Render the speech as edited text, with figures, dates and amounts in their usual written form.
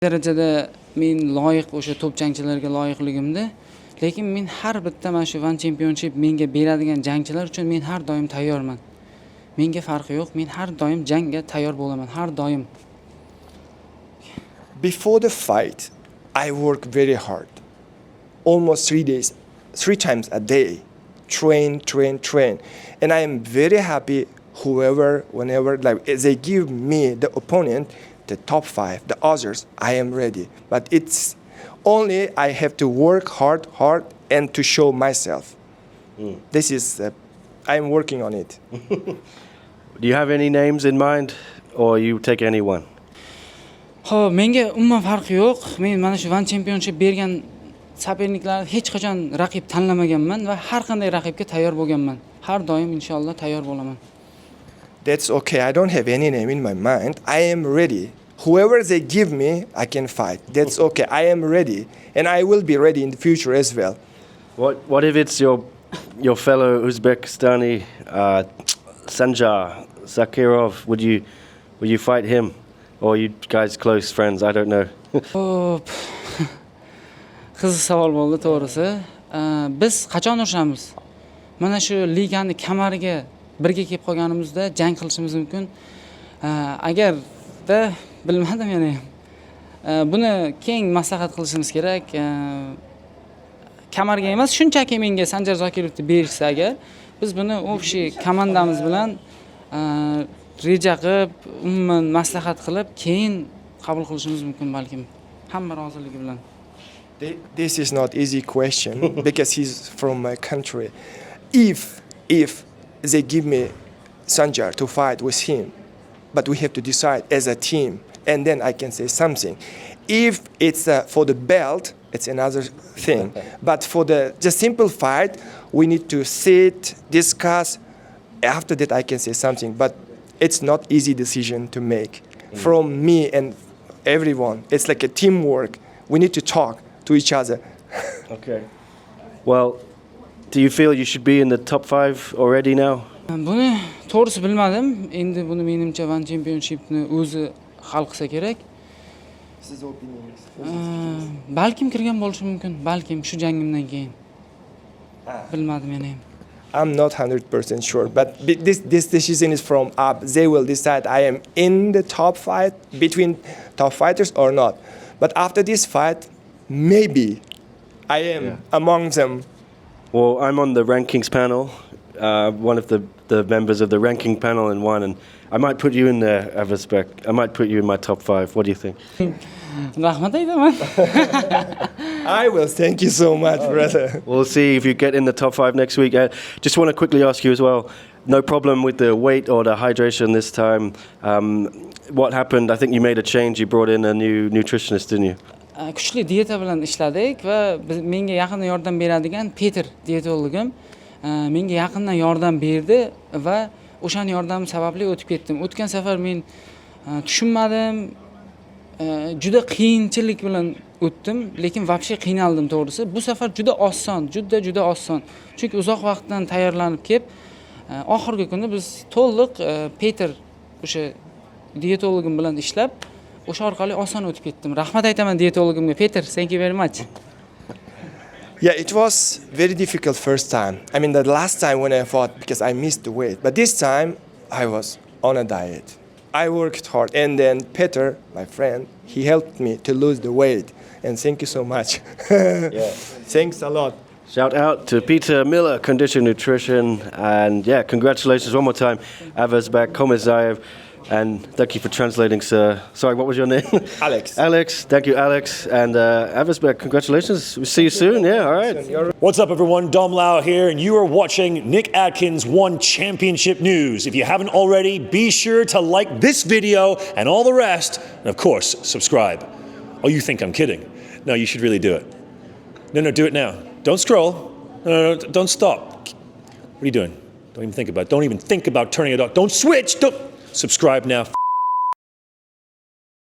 darajada men loyiq o'sha top jangchilarga loyiqligimda, lekin men har bitta mana shu One Championship menga beradigan jangchilar uchun men har doim tayyorman. Menga farqi yo'q, men har doim jangga tayyor bo'laman, har doim. Before the fight, I work very hard. Almost 3 days, 3 times a day. Train. And I am very happy whenever like they give me the opponent, the top 5, the others, I am ready. But it's only I have to work hard and to show myself. This is, I am working on it. Do you have any names in mind or you take anyone? Menga umuman farqi yo'q. Men mana shu One Championship bergan soperniklarni hech qachon raqib tanlamaganman va har qanday raqibga tayyor bo'lganman. Har doim inshaalloh tayyor bo'laman. That's okay. I don't have any name in my mind. I am ready. Whoever they give me, I can fight. That's okay. I am ready, and I will be ready in the future as well. What if it's your fellow Uzbekistani Sanjar Zakirov? Would you fight him, or are you guys close friends? I don't know. Qiziq savol bo'ldi, to'g'risi. Biz qachon urishamiz? Mana shu ligani kamariga birga kelib qolganimizda jang qilishimiz mumkin. Agarda bilmadim yana. Buni keng maslahat qilishimiz kerak. Kamarga emas, shunchaki menga Sanjar Zokirovni berishsa agar, biz buni общий komandamiz bilan reja qilib, umuman maslahat qilib, keyin qabul qilishimiz mumkin balkim. Hamma roziligi bilan. This is not easy question because he's from my country. If they give me Sanjar to fight with him, but we have to decide as a team, and then I can say something. If it's for the belt, it's another thing. But for the just simple fight, we need to sit, discuss. After that, I can say something. But it's not easy decision to make from me and everyone. It's like a teamwork. We need to talk to each other. Okay. Well, do you feel you should be in the top 5 already now? Buni to'g'risi bilmadim. Endi buni menimcha One Championshipni o'zi hal qilsa kerak. Siz opinioningiz? Balkim kirgan bo'lishi mumkin, balkim shu jangimdan keyin. Bilmadim yana ham. I'm not 100% sure, but this decision is from up. They will decide I am in the top 5 between top fighters or not. But after this fight, maybe I am among them. Well, I'm on the rankings panel, one of the members of the ranking panel in one, and I might put you in there, Avazbek. I might put you in my top 5. What do you think? Rahmat aytaman. I will. Thank you so much, brother. We'll see if you get in the top 5 next week. Just want to quickly ask you as well, no problem with the weight or the hydration this time. What happened? I think you made a change. You brought in a new nutritionist, didn't you? Kuchli dieta bilan ishladik va menga yaqindan yordam beradigan Peter diyetologim menga yaqindan yordam berdi va o'shaning yordami sababli o'tib ketdim. O'tgan safar men tushunmadim, juda qiyinchilik bilan o'tdim, lekin вообще qiynaldim to'g'risi. Bu safar juda oson, juda oson. Chunki uzoq vaqtdan tayyorlanib kelib, oxirgi kuni biz to'liq Peter o'sha diyetologim bilan ishlab, o'sha orqali oson o'tib ketdim. Rahmat aytaman diyetologimga. Peter, thank you very much. Yeah, it was very difficult first time. I mean, the last time when I fought because I missed the weight, but this time I was on a diet. I worked hard, and then Peter, my friend, he helped me to lose the weight, and thank you so much. Thanks a lot. Shout out to Peter Miller, Condition Nutrition, and yeah, congratulations one more time, Avazbek Komisayev. And thank you for translating, sir. Sorry, what was your name? Alex. Alex, thank you, Alex. And Avazbek, congratulations. We'll see you soon. Yeah, all right. What's up, everyone? Dom Lau here, and you are watching Nick Atkins One Championship News. If you haven't already, be sure to like this video and all the rest, and of course, subscribe. Oh, you think I'm kidding? No, you should really do it. No, do it now. Don't scroll. No, don't stop. What are you doing? Don't even think about it. Don't even think about turning it off. Don't switch. Don't. Subscribe now.